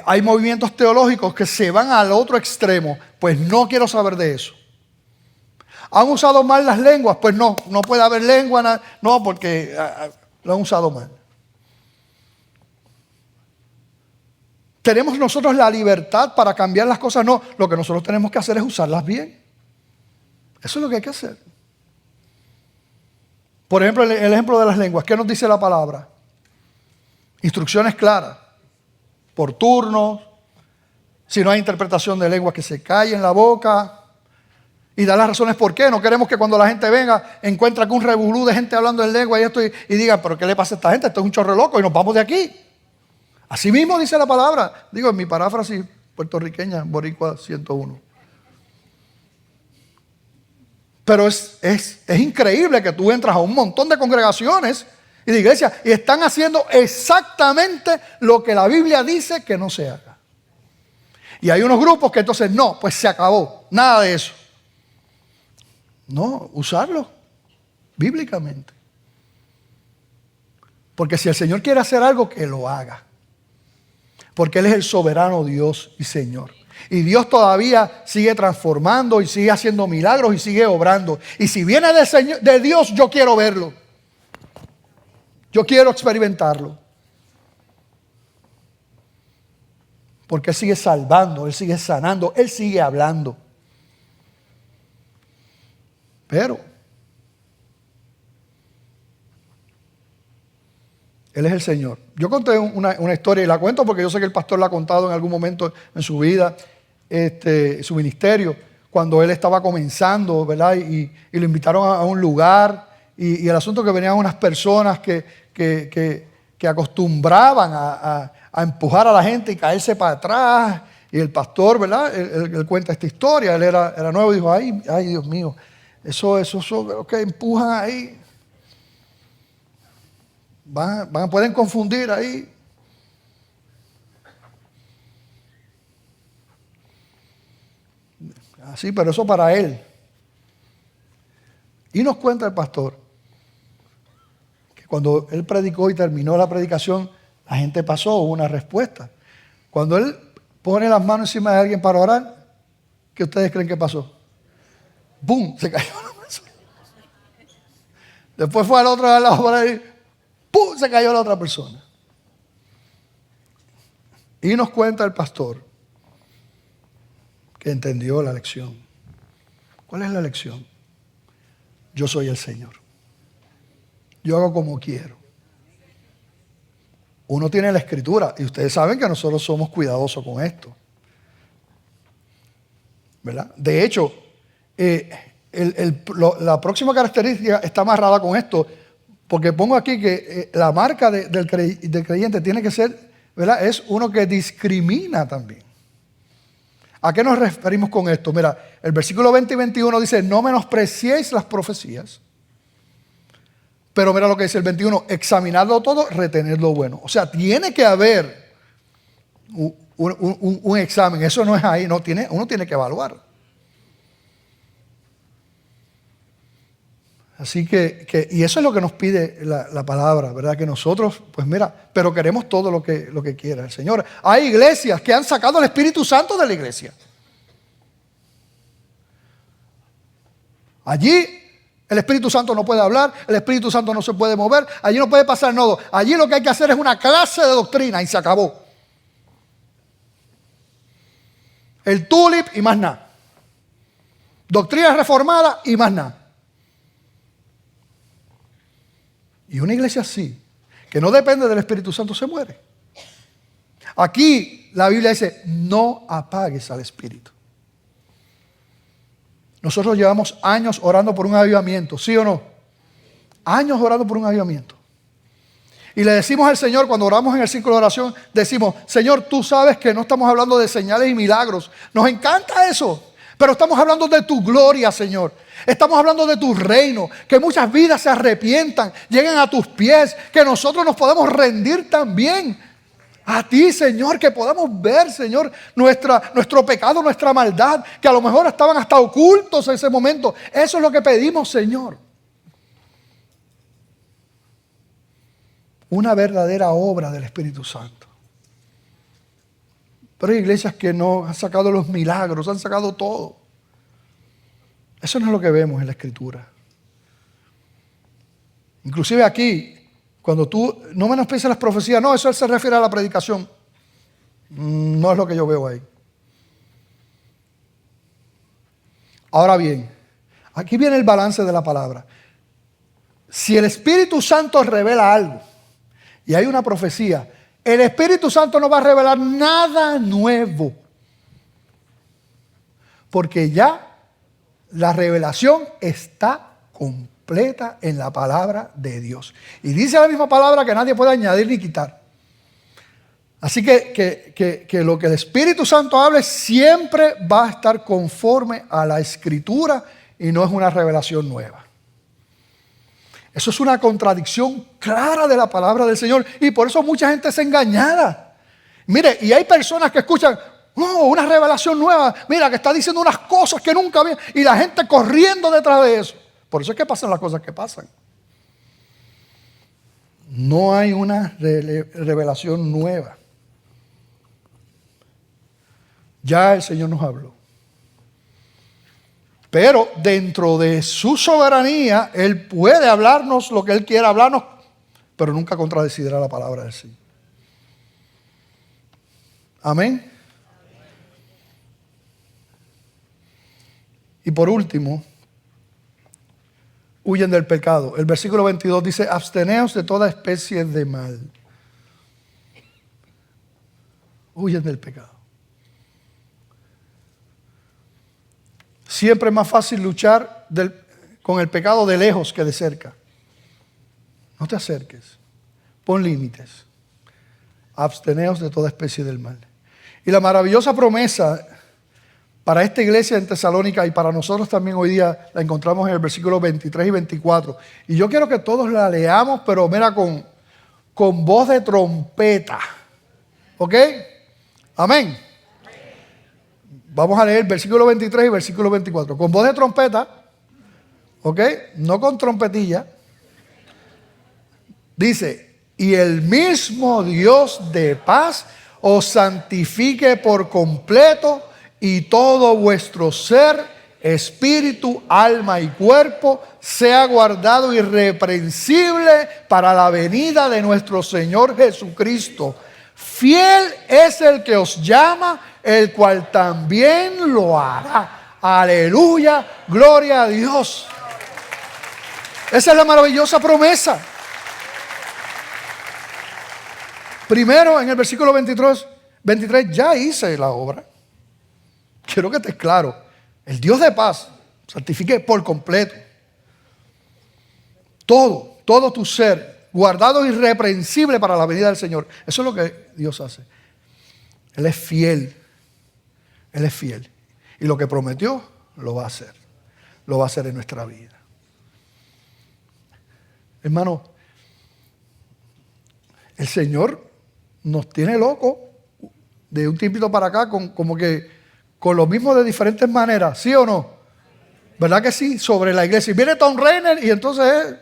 hay movimientos teológicos que se van al otro extremo. Pues no quiero saber de eso. ¿Han usado mal las lenguas? Pues no puede haber lengua, no, porque lo han usado mal. ¿Tenemos nosotros la libertad para cambiar las cosas? No, lo que nosotros tenemos que hacer es usarlas bien. Eso es lo que hay que hacer. Por ejemplo, el ejemplo de las lenguas. ¿Qué nos dice la palabra? Instrucciones claras. Por turnos. Si no hay interpretación de lenguas, que se calle en la boca. Y da las razones por qué. No queremos que cuando la gente venga encuentre un revolú de gente hablando en lengua y diga, pero ¿qué le pasa a esta gente? Esto es un chorro loco y nos vamos de aquí. Así mismo dice la palabra. Digo, en mi paráfrasis puertorriqueña, Boricua 101. Pero es increíble que tú entras a un montón de congregaciones y de iglesias y están haciendo exactamente lo que la Biblia dice que no se haga. Y hay unos grupos que entonces no, pues se acabó. Nada de eso. No, usarlo bíblicamente. Porque si el Señor quiere hacer algo, que lo haga. Porque Él es el soberano Dios y Señor. Y Dios todavía sigue transformando y sigue haciendo milagros y sigue obrando. Y si viene de Dios, yo quiero verlo. Yo quiero experimentarlo. Porque Él sigue salvando, Él sigue sanando, Él sigue hablando. Pero Él es el Señor. Yo conté una historia y la cuento porque yo sé que el pastor la ha contado en algún momento en su vida, su ministerio, cuando él estaba comenzando, ¿verdad? Y lo invitaron a un lugar y el asunto que venían unas personas que acostumbraban a empujar a la gente y caerse para atrás. Y el pastor, ¿verdad? Él cuenta esta historia. Él era nuevo y dijo, ay Dios mío, eso que empujan ahí. Pueden confundir ahí. Así, pero eso para él. Y nos cuenta el pastor que cuando él predicó y terminó la predicación, la gente pasó, hubo una respuesta. Cuando él pone las manos encima de alguien para orar, ¿qué ustedes creen que pasó? ¡Bum! Se cayó la persona. Después fue al otro lado por ahí. ¡Pum! Se cayó la otra persona. Y nos cuenta el pastor que entendió la lección. ¿Cuál es la lección? Yo soy el Señor. Yo hago como quiero. Uno tiene la escritura y ustedes saben que nosotros somos cuidadosos con esto. ¿Verdad? De hecho, la próxima característica está amarrada con esto. Porque pongo aquí que la marca del creyente tiene que ser, ¿verdad? Es uno que discrimina también. ¿A qué nos referimos con esto? Mira, el versículo 20 y 21 dice, no menospreciéis las profecías. Pero mira lo que dice el 21, examinadlo todo, retened lo bueno. O sea, tiene que haber un examen. Eso no es ahí, uno tiene que evaluar. Así que y eso es lo que nos pide la palabra, ¿verdad? Que nosotros, pues mira, pero queremos todo lo que quiera el Señor. Hay iglesias que han sacado el Espíritu Santo de la iglesia. Allí el Espíritu Santo no puede hablar, el Espíritu Santo no se puede mover, allí no puede pasar nada. Allí lo que hay que hacer es una clase de doctrina y se acabó. El tulip y más nada. Doctrina reformada y más nada. Y una iglesia así, que no depende del Espíritu Santo, se muere. Aquí la Biblia dice, no apagues al Espíritu. Nosotros llevamos años orando por un avivamiento, ¿sí o no? Años orando por un avivamiento. Y le decimos al Señor, cuando oramos en el círculo de oración, decimos, Señor, tú sabes que no estamos hablando de señales y milagros. Nos encanta eso. Pero estamos hablando de tu gloria, Señor. Estamos hablando de tu reino. Que muchas vidas se arrepientan, lleguen a tus pies. Que nosotros nos podamos rendir también a ti, Señor. Que podamos ver, Señor, nuestro pecado, nuestra maldad. Que a lo mejor estaban hasta ocultos en ese momento. Eso es lo que pedimos, Señor. Una verdadera obra del Espíritu Santo. Pero hay iglesias que no han sacado los milagros, han sacado todo. Eso no es lo que vemos en la Escritura. Inclusive aquí, cuando tú no menosprecies las profecías, no, eso se refiere a la predicación. No es lo que yo veo ahí. Ahora bien, aquí viene el balance de la palabra. si el Espíritu Santo revela algo y hay una profecía, el Espíritu Santo no va a revelar nada nuevo. Porque ya la revelación está completa en la palabra de Dios. Y dice la misma palabra que nadie puede añadir ni quitar. Así que lo que el Espíritu Santo hable siempre va a estar conforme a la Escritura y no es una revelación nueva. Eso es una contradicción clara de la palabra del Señor y por eso mucha gente es engañada. Mire, y hay personas que escuchan, no, una revelación nueva, mira que está diciendo unas cosas que nunca había, y la gente corriendo detrás de eso. Por eso es que pasan las cosas que pasan. No hay una revelación nueva. Ya el Señor nos habló. Pero dentro de su soberanía, Él puede hablarnos lo que Él quiera hablarnos, pero nunca contradecirá la palabra del Señor. Amén. Y por último, huyen del pecado. El versículo 22 dice, absteneos de toda especie de mal. Huyen del pecado. Siempre es más fácil luchar con el pecado de lejos que de cerca. No te acerques. Pon límites. Absteneos de toda especie del mal. Y la maravillosa promesa para esta iglesia en Tesalónica y para nosotros también hoy día la encontramos en el versículo 23 y 24. Y yo quiero que todos la leamos, pero mira, con voz de trompeta. ¿Ok? Amén. Vamos a leer versículo 23 y versículo 24. Con voz de trompeta, ¿ok? No con trompetilla. Dice, y el mismo Dios de paz os santifique por completo y todo vuestro ser, espíritu, alma y cuerpo sea guardado irreprensible para la venida de nuestro Señor Jesucristo. Fiel es el que os llama, el cual también lo hará. Aleluya, gloria a Dios. Esa es la maravillosa promesa. Primero, en el versículo 23, ya hice la obra. Quiero que estés claro. El Dios de paz santifique por completo todo tu ser, guardado irreprensible para la venida del Señor. Eso es lo que Dios hace. Él es fiel. Él es fiel. Y lo que prometió, lo va a hacer. Lo va a hacer en nuestra vida. Hermano, el Señor nos tiene locos de un tiempito para acá como que con lo mismo de diferentes maneras, ¿sí o no? ¿Verdad que sí? Sobre la iglesia. Y viene Tom Rainer y entonces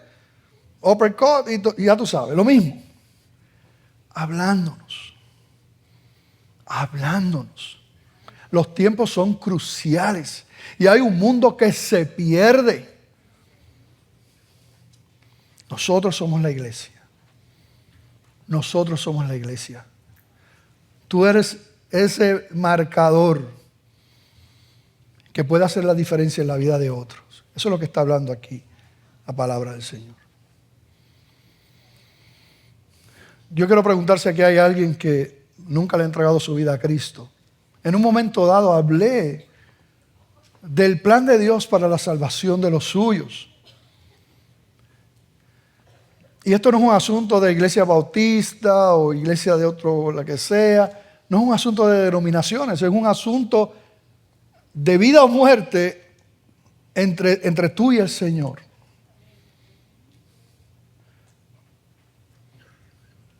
uppercut y ya tú sabes, lo mismo. Hablándonos. Los tiempos son cruciales y hay un mundo que se pierde. Nosotros somos la iglesia. Nosotros somos la iglesia. Tú eres ese marcador que puede hacer la diferencia en la vida de otros. Eso es lo que está hablando aquí la palabra del Señor. Yo quiero preguntar si aquí hay alguien que nunca le ha entregado su vida a Cristo. En un momento dado hablé del plan de Dios para la salvación de los suyos. Y esto no es un asunto de iglesia bautista o iglesia de otro, la que sea. No es un asunto de denominaciones, es un asunto de vida o muerte entre tú y el Señor.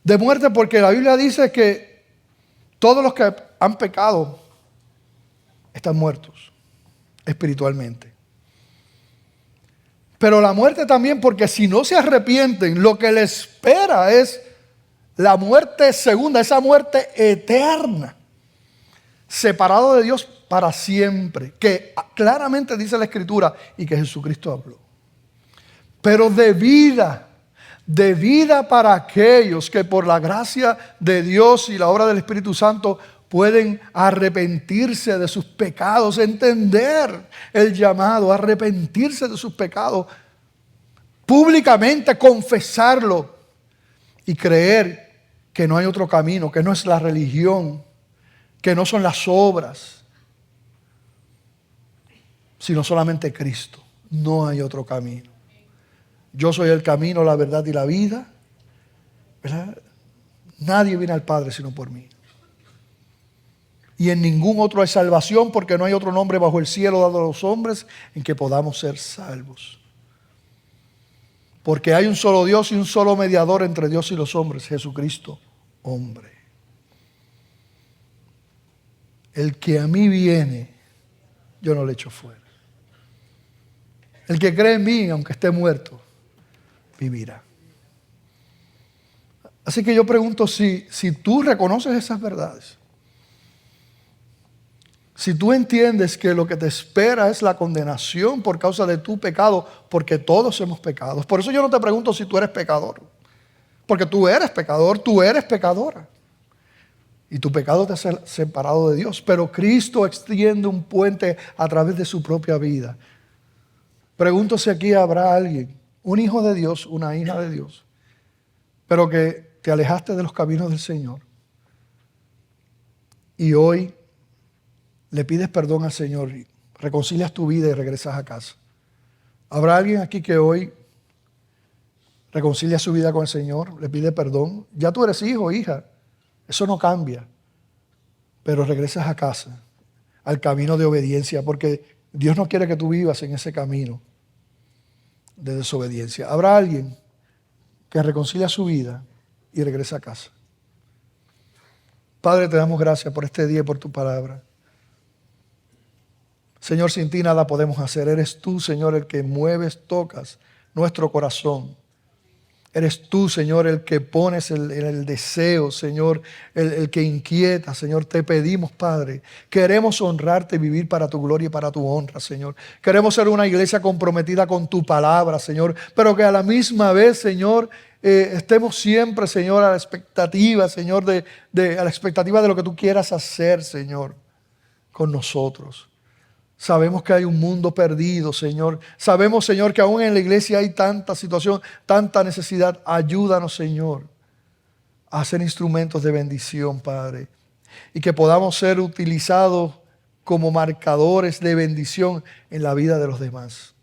De muerte porque la Biblia dice que todos los que han pecado están muertos espiritualmente. Pero la muerte también porque si no se arrepienten, lo que les espera es la muerte segunda, esa muerte eterna, separado de Dios para siempre, que claramente dice la Escritura y que Jesucristo habló. Pero de vida para aquellos que por la gracia de Dios y la obra del Espíritu Santo pueden arrepentirse de sus pecados, entender el llamado, arrepentirse de sus pecados, públicamente confesarlo y creer que no hay otro camino, que no es la religión, que no son las obras, sino solamente Cristo. No hay otro camino. Yo soy el camino, la verdad y la vida, ¿verdad? Nadie viene al Padre sino por mí. Y en ningún otro hay salvación, porque no hay otro nombre bajo el cielo dado a los hombres en que podamos ser salvos. Porque hay un solo Dios y un solo mediador entre Dios y los hombres, Jesucristo, hombre. El que a mí viene, yo no le echo fuera. El que cree en mí, aunque esté muerto, vivirá. Así que yo pregunto, si tú reconoces esas verdades, si tú entiendes que lo que te espera es la condenación por causa de tu pecado, porque todos hemos pecado. Por eso yo no te pregunto si tú eres pecador, porque tú eres pecador, tú eres pecadora. Y tu pecado te ha separado de Dios. Pero Cristo extiende un puente a través de su propia vida. Pregunto si aquí habrá alguien, un hijo de Dios, una hija de Dios, pero que te alejaste de los caminos del Señor. Y hoy le pides perdón al Señor, reconcilias tu vida y regresas a casa. ¿Habrá alguien aquí que hoy reconcilia su vida con el Señor, le pide perdón? Ya tú eres hijo, hija. Eso no cambia. Pero regresas a casa, al camino de obediencia, porque Dios no quiere que tú vivas en ese camino de desobediencia. ¿Habrá alguien que reconcilia su vida y regresa a casa? Padre, te damos gracias por este día y por tu palabra. Señor, sin ti nada podemos hacer. Eres tú, Señor, el que mueves, tocas nuestro corazón. Eres tú, Señor, el que pones el deseo, Señor, el que inquieta, Señor. Te pedimos, Padre, queremos honrarte y vivir para tu gloria y para tu honra, Señor. Queremos ser una iglesia comprometida con tu palabra, Señor, pero que a la misma vez, Señor, estemos siempre, Señor, a la expectativa, Señor, a la expectativa de lo que tú quieras hacer, Señor, con nosotros. Sabemos que hay un mundo perdido, Señor. Sabemos, Señor, que aún en la iglesia hay tanta situación, tanta necesidad. Ayúdanos, Señor, a ser instrumentos de bendición, Padre. Y que podamos ser utilizados como marcadores de bendición en la vida de los demás.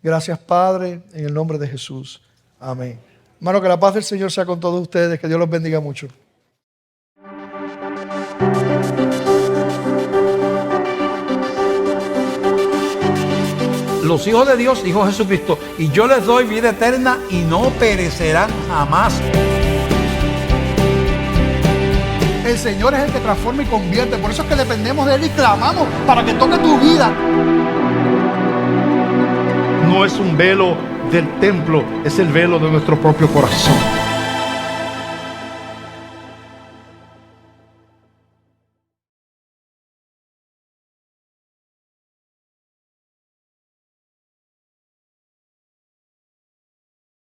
Gracias, Padre, en el nombre de Jesús. Amén. Hermano, que la paz del Señor sea con todos ustedes. Que Dios los bendiga mucho. Los hijos de Dios, dijo Jesucristo, y yo les doy vida eterna y no perecerán jamás. El Señor es el que transforma y convierte. Por eso es que dependemos de Él y clamamos para que toque tu vida. No es un velo del templo, es el velo de nuestro propio corazón.